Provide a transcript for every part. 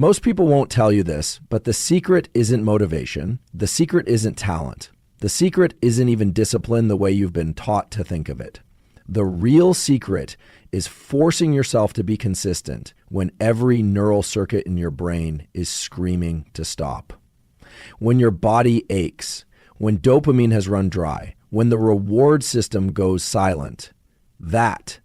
Most people won't tell you this, but the secret isn't motivation. The secret isn't talent. The secret isn't even discipline the way you've been taught to think of it. The real secret is forcing yourself to be consistent when every neural circuit in your brain is screaming to stop. When your body aches, when dopamine has run dry, when the reward system goes silent, that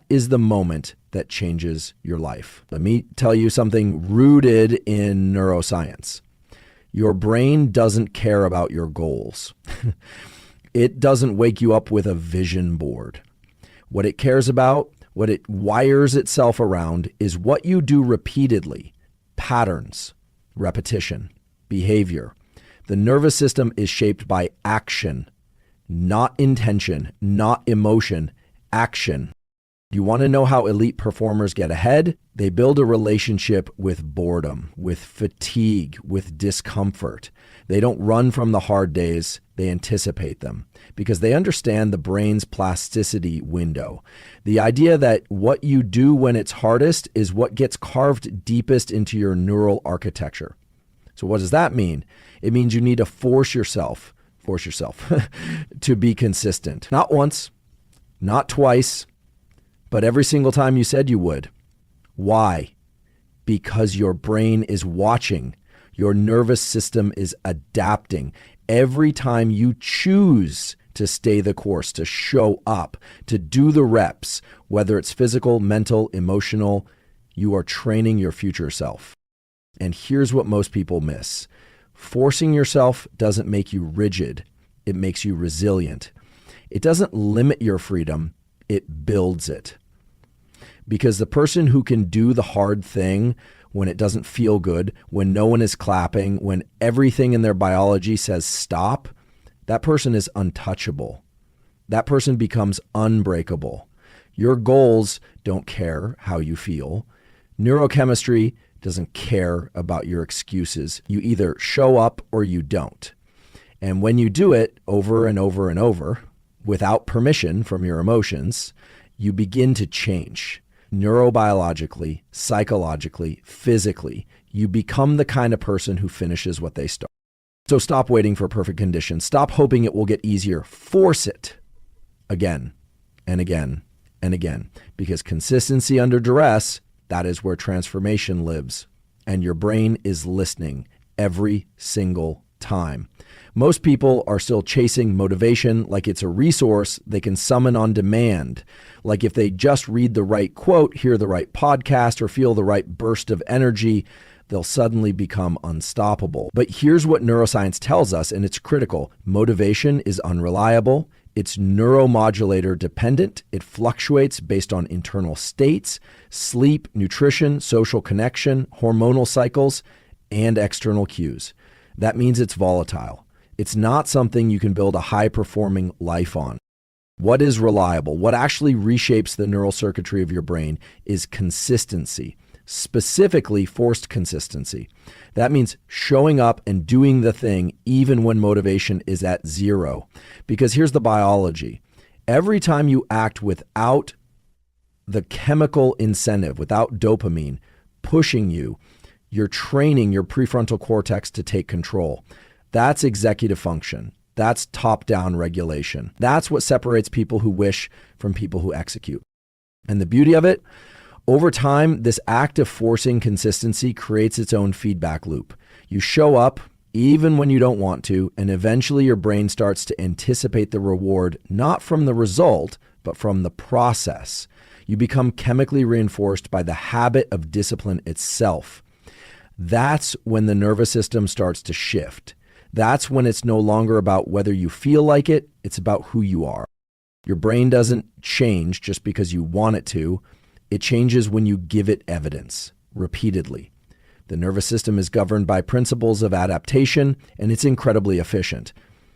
is the moment that changes your life. Let me tell you something rooted in neuroscience. Your brain doesn't care about your goals. It doesn't wake you up with a vision board. What it cares about, what it wires itself around, is what you do repeatedly. Patterns, repetition, behavior. The nervous system is shaped by action, not intention, not emotion, action. You want to know how elite performers get ahead? They build a relationship with boredom, with fatigue, with discomfort. They don't run from the hard days, they anticipate them because they understand the brain's plasticity window. The idea that what you do when it's hardest is what gets carved deepest into your neural architecture. So what does that mean? It means you need to force yourself to be consistent. Not once, not twice, but every single time you said you would. Why? Because your brain is watching. Your nervous system is adapting. Every time you choose to stay the course, to show up, to do the reps, whether it's physical, mental, emotional, you are training your future self. And here's what most people miss. Forcing yourself doesn't make you rigid. It makes you resilient. It doesn't limit your freedom. It builds it. Because the person who can do the hard thing when it doesn't feel good, when no one is clapping, when everything in their biology says stop, that person is untouchable. That person becomes unbreakable. Your goals don't care how you feel. Neurochemistry doesn't care about your excuses. You either show up or you don't. And when you do it over and over and over, without permission from your emotions, you begin to change. Neurobiologically, psychologically, physically, you become the kind of person who finishes what they start. So stop waiting for perfect conditions. Stop hoping it will get easier. Force it again and again and again. Because consistency under duress, that is where transformation lives. And your brain is listening every single time. Most people are still chasing motivation like it's a resource they can summon on demand. Like if they just read the right quote, hear the right podcast, or feel the right burst of energy, they'll suddenly become unstoppable. But here's what neuroscience tells us, and it's critical. Motivation is unreliable. It's neuromodulator dependent. It fluctuates based on internal states, sleep, nutrition, social connection, hormonal cycles, and external cues. That means it's volatile. It's not something you can build a high-performing life on. What is reliable? What actually reshapes the neural circuitry of your brain is consistency, specifically forced consistency. That means showing up and doing the thing even when motivation is at zero. Because here's the biology. Every time you act without the chemical incentive, without dopamine pushing you, you're training your prefrontal cortex to take control. That's executive function. That's top-down regulation. That's what separates people who wish from people who execute. And the beauty of it, over time, this act of forcing consistency creates its own feedback loop. You show up even when you don't want to, and eventually your brain starts to anticipate the reward, not from the result, but from the process. You become chemically reinforced by the habit of discipline itself. That's when the nervous system starts to shift. That's when it's no longer about whether you feel like it, it's about who you are. Your brain doesn't change just because you want it to. It changes when you give it evidence, repeatedly. The nervous system is governed by principles of adaptation, and it's incredibly efficient.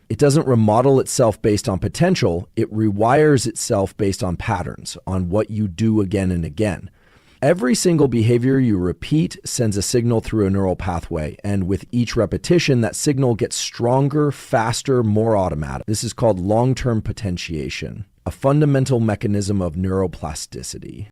It doesn't remodel itself based on potential, it rewires itself based on patterns, on what you do again and again. Every single behavior you repeat sends a signal through a neural pathway, and with each repetition, that signal gets stronger, faster, more automatic. This is called long-term potentiation, a fundamental mechanism of neuroplasticity.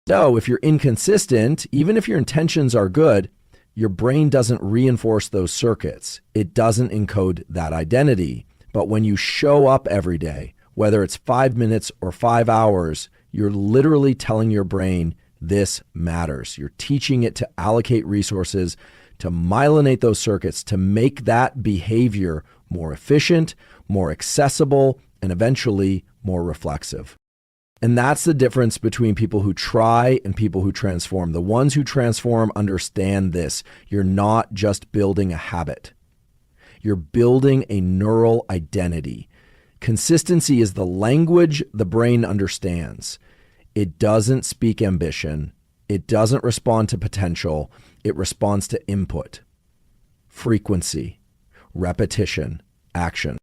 So if you're inconsistent, even if your intentions are good, your brain doesn't reinforce those circuits. It doesn't encode that identity. But when you show up every day, whether it's 5 minutes or 5 hours, you're literally telling your brain this matters. You're teaching it to allocate resources, to myelinate those circuits, to make that behavior more efficient, more accessible, and eventually more reflexive. And that's the difference between people who try and people who transform. The ones who transform understand this. You're not just building a habit. You're building a neural identity. Consistency is the language the brain understands. It doesn't speak ambition. It doesn't respond to potential. It responds to input, frequency, repetition, action.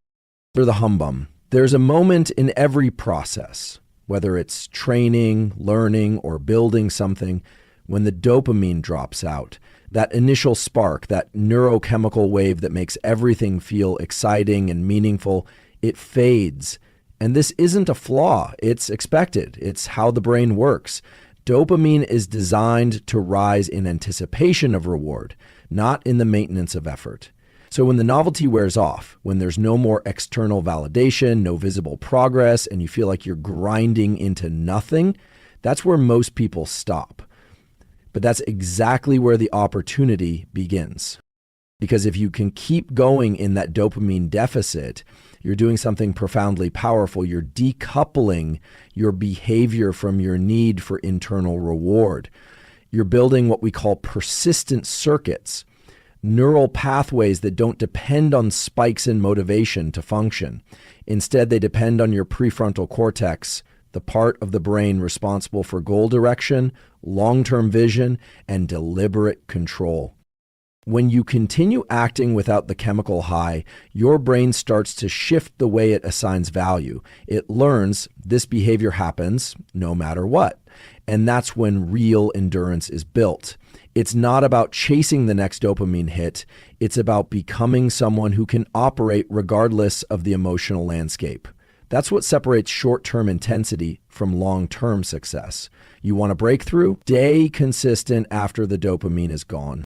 For the humbum, there's a moment in every process, whether it's training, learning, or building something, when the dopamine drops out, that initial spark, that neurochemical wave that makes everything feel exciting and meaningful, it fades. And this isn't a flaw. It's expected. It's how the brain works. Dopamine is designed to rise in anticipation of reward, not in the maintenance of effort. So when the novelty wears off, when there's no more external validation, no visible progress, and you feel like you're grinding into nothing, that's where most people stop. But that's exactly where the opportunity begins. Because if you can keep going in that dopamine deficit, you're doing something profoundly powerful. You're decoupling your behavior from your need for internal reward. You're building what we call persistent circuits, neural pathways that don't depend on spikes in motivation to function. Instead, they depend on your prefrontal cortex, the part of the brain responsible for goal direction, long-term vision, and deliberate control. When you continue acting without the chemical high, your brain starts to shift the way it assigns value. It learns this behavior happens no matter what. And that's when real endurance is built. It's not about chasing the next dopamine hit. It's about becoming someone who can operate regardless of the emotional landscape. That's what separates short-term intensity from long-term success. You want a breakthrough? Stay consistent after the dopamine is gone.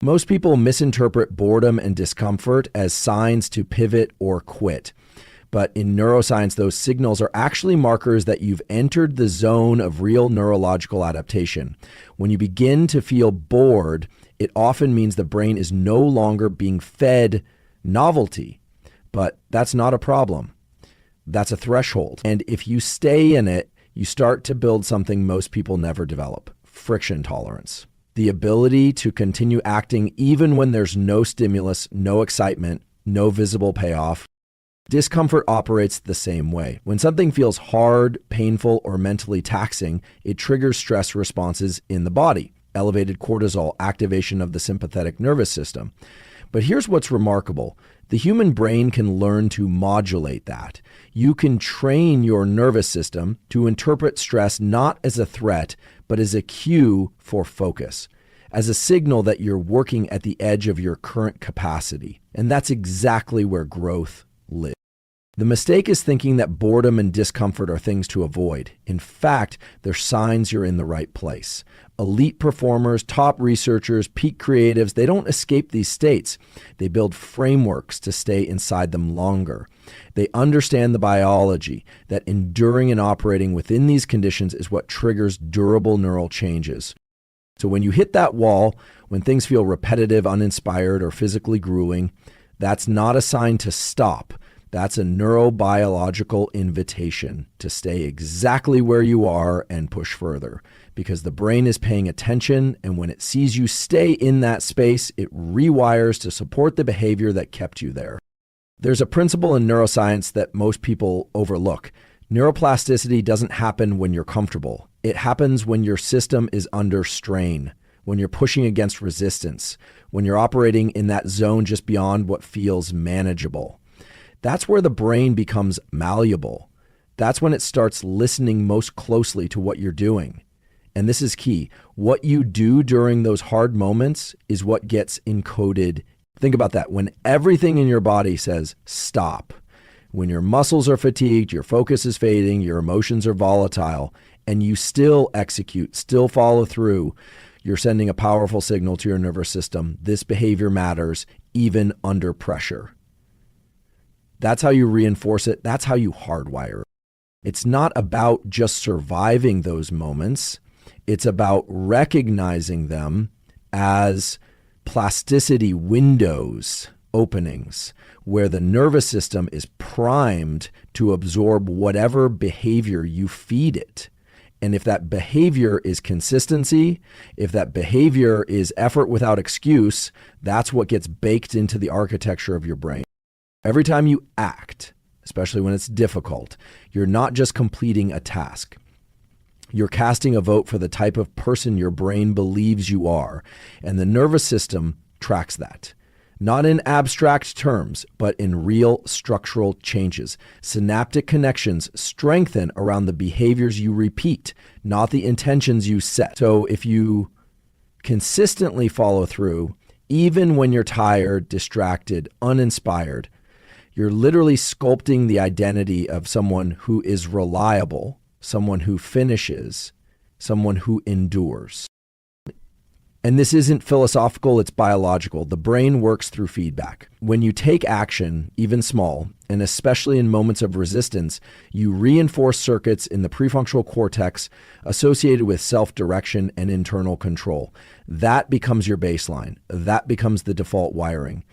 Most people misinterpret boredom and discomfort as signs to pivot or quit. But in neuroscience, those signals are actually markers that you've entered the zone of real neurological adaptation. When you begin to feel bored, it often means the brain is no longer being fed novelty. But that's not a problem. That's a threshold. And if you stay in it, you start to build something most people never develop: friction tolerance. The ability to continue acting even when there's no stimulus, no excitement, no visible payoff. Discomfort operates the same way. When something feels hard, painful, or mentally taxing, it triggers stress responses in the body, elevated cortisol, activation of the sympathetic nervous system. But here's what's remarkable. The human brain can learn to modulate that. You can train your nervous system to interpret stress not as a threat, but as a cue for focus, as a signal that you're working at the edge of your current capacity. And that's exactly where growth lives. The mistake is thinking that boredom and discomfort are things to avoid. In fact, they're signs you're in the right place. Elite performers, top researchers, peak creatives, they don't escape these states. They build frameworks to stay inside them longer. They understand the biology, that enduring and operating within these conditions is what triggers durable neural changes. So when you hit that wall, when things feel repetitive, uninspired, or physically grueling, that's not a sign to stop. That's a neurobiological invitation to stay exactly where you are and push further, because the brain is paying attention, and when it sees you stay in that space, it rewires to support the behavior that kept you there. There's a principle in neuroscience that most people overlook. Neuroplasticity doesn't happen when you're comfortable. It happens when your system is under strain, when you're pushing against resistance, when you're operating in that zone just beyond what feels manageable. That's where the brain becomes malleable. That's when it starts listening most closely to what you're doing. And this is key. What you do during those hard moments is what gets encoded. Think about that. When everything in your body says stop, when your muscles are fatigued, your focus is fading, your emotions are volatile, and you still execute, still follow through, you're sending a powerful signal to your nervous system. This behavior matters even under pressure. That's how you reinforce it. That's how you hardwire it. It's not about just surviving those moments. It's about recognizing them as plasticity windows, openings, where the nervous system is primed to absorb whatever behavior you feed it. And if that behavior is consistency, if that behavior is effort without excuse, that's what gets baked into the architecture of your brain. Every time you act, especially when it's difficult, you're not just completing a task. You're casting a vote for the type of person your brain believes you are. And the nervous system tracks that. Not in abstract terms, but in real structural changes. Synaptic connections strengthen around the behaviors you repeat, not the intentions you set. So if you consistently follow through, even when you're tired, distracted, uninspired, you're literally sculpting the identity of someone who is reliable, someone who finishes, someone who endures. And this isn't philosophical, it's biological. The brain works through feedback. When you take action, even small, and especially in moments of resistance, you reinforce circuits in the prefrontal cortex associated with self-direction and internal control. That becomes your baseline. That becomes the default wiring.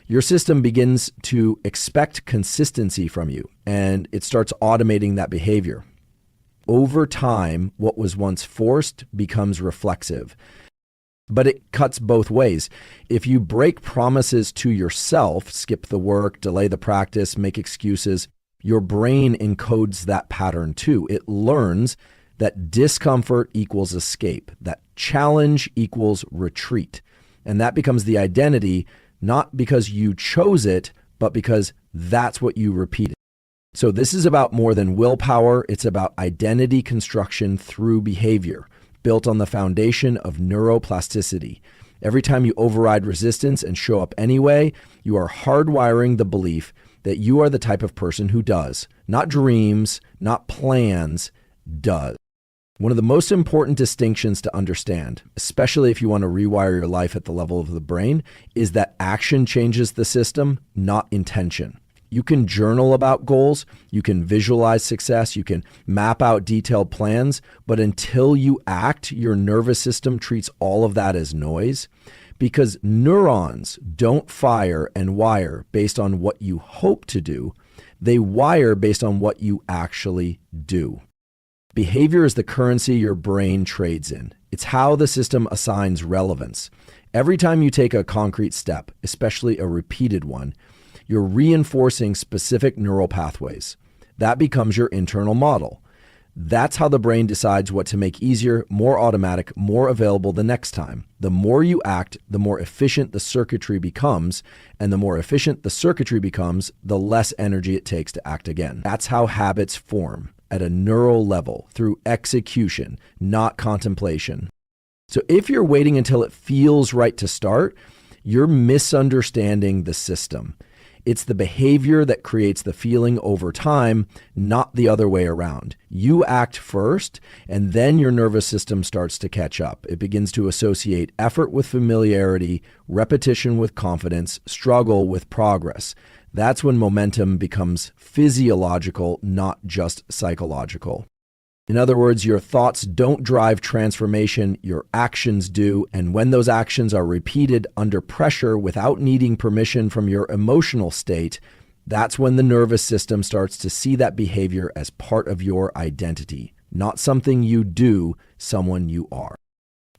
Your system begins to expect consistency from you, and it starts automating that behavior. Over time, what was once forced becomes reflexive. But it cuts both ways. If you break promises to yourself, skip the work, delay the practice, make excuses, your brain encodes that pattern too. It learns that discomfort equals escape, that challenge equals retreat. And that becomes the identity, not because you chose it, but because that's what you repeated. So this is about more than willpower. It's about identity construction through behavior, built on the foundation of neuroplasticity. Every time you override resistance and show up anyway, you are hardwiring the belief that you are the type of person who does, not dreams, not plans, does. One of the most important distinctions to understand, especially if you want to rewire your life at the level of the brain, is that action changes the system, not intention. You can journal about goals, you can visualize success, you can map out detailed plans, but until you act, your nervous system treats all of that as noise, because neurons don't fire and wire based on what you hope to do. They wire based on what you actually do. Behavior is the currency your brain trades in. It's how the system assigns relevance. Every time you take a concrete step, especially a repeated one, you're reinforcing specific neural pathways. That becomes your internal model. That's how the brain decides what to make easier, more automatic, more available the next time. The more you act, the more efficient the circuitry becomes, and the more efficient the circuitry becomes, the less energy it takes to act again. That's how habits form at a neural level, through execution, not contemplation. So if you're waiting until it feels right to start, you're misunderstanding the system. It's the behavior that creates the feeling over time, not the other way around. You act first, and then your nervous system starts to catch up. It begins to associate effort with familiarity, repetition with confidence, struggle with progress. That's when momentum becomes physiological, not just psychological. In other words, your thoughts don't drive transformation, your actions do. And when those actions are repeated under pressure without needing permission from your emotional state, that's when the nervous system starts to see that behavior as part of your identity, not something you do, someone you are.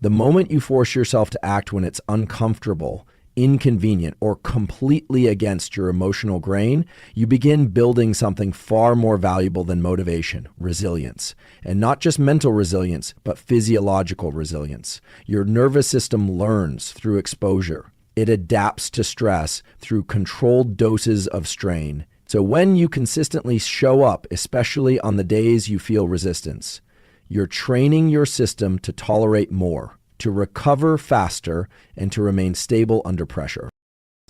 The moment you force yourself to act when it's uncomfortable, inconvenient, or completely against your emotional grain, you begin building something far more valuable than motivation, resilience. And not just mental resilience, but physiological resilience. Your nervous system learns through exposure. It adapts to stress through controlled doses of strain. So when you consistently show up, especially on the days you feel resistance, you're training your system to tolerate more, to recover faster, and to remain stable under pressure.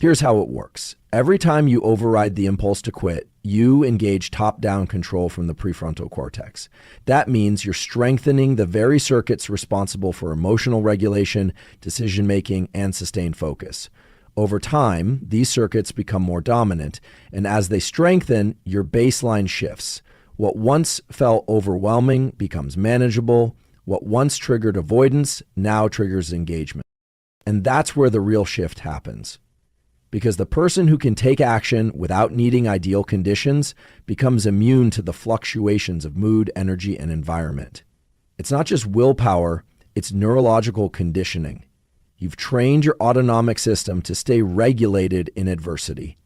Here's how it works. Every time you override the impulse to quit, you engage top-down control from the prefrontal cortex. That means you're strengthening the very circuits responsible for emotional regulation, decision-making, and sustained focus. Over time, these circuits become more dominant, and as they strengthen, your baseline shifts. What once felt overwhelming becomes manageable. What once triggered avoidance now triggers engagement. And that's where the real shift happens. Because the person who can take action without needing ideal conditions becomes immune to the fluctuations of mood, energy, and environment. It's not just willpower, it's neurological conditioning. You've trained your autonomic system to stay regulated in adversity.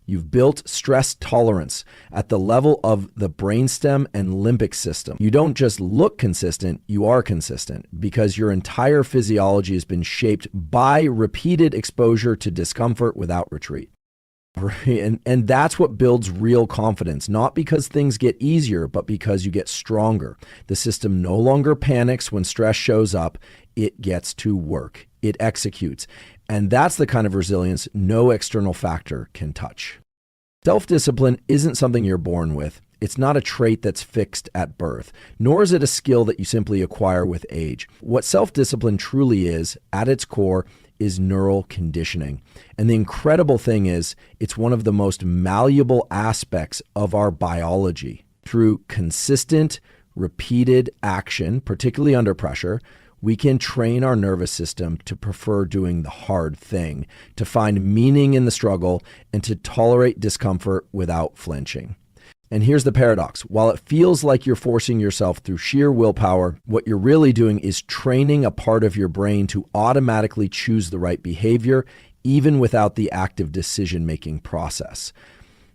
You've built stress tolerance at the level of the brainstem and limbic system. You don't just look consistent, you are consistent because your entire physiology has been shaped by repeated exposure to discomfort without retreat. And that's what builds real confidence, not because things get easier, but because you get stronger. The system no longer panics when stress shows up. It gets to work. It executes. And that's the kind of resilience no external factor can touch. Self-discipline isn't something you're born with. It's not a trait that's fixed at birth, nor is it a skill that you simply acquire with age. What self-discipline truly is, at its core, is neural conditioning. And the incredible thing is, it's one of the most malleable aspects of our biology. Through consistent, repeated action, particularly under pressure, we can train our nervous system to prefer doing the hard thing, to find meaning in the struggle, and to tolerate discomfort without flinching. And here's the paradox. While it feels like you're forcing yourself through sheer willpower, what you're really doing is training a part of your brain to automatically choose the right behavior, even without the active decision-making process.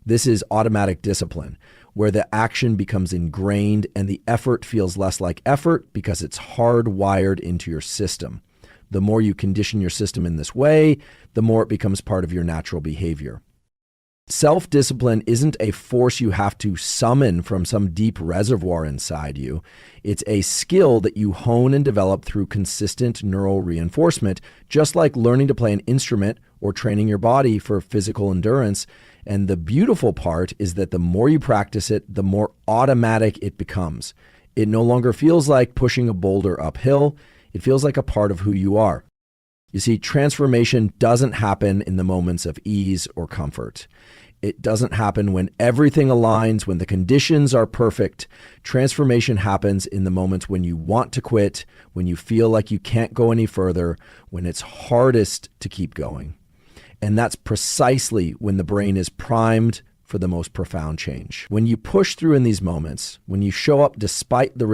This is automatic discipline, where the action becomes ingrained and the effort feels less like effort because it's hardwired into your system. The more you condition your system in this way, the more it becomes part of your natural behavior. Self-discipline isn't a force you have to summon from some deep reservoir inside you. It's a skill that you hone and develop through consistent neural reinforcement, just like learning to play an instrument or training your body for physical endurance. And the beautiful part is that the more you practice it, the more automatic it becomes. It no longer feels like pushing a boulder uphill. It feels like a part of who you are. You see, transformation doesn't happen in the moments of ease or comfort. It doesn't happen when everything aligns, when the conditions are perfect. Transformation happens in the moments when you want to quit, when you feel like you can't go any further, when it's hardest to keep going. And that's precisely when the brain is primed for the most profound change. When you push through in these moments, when you show up despite the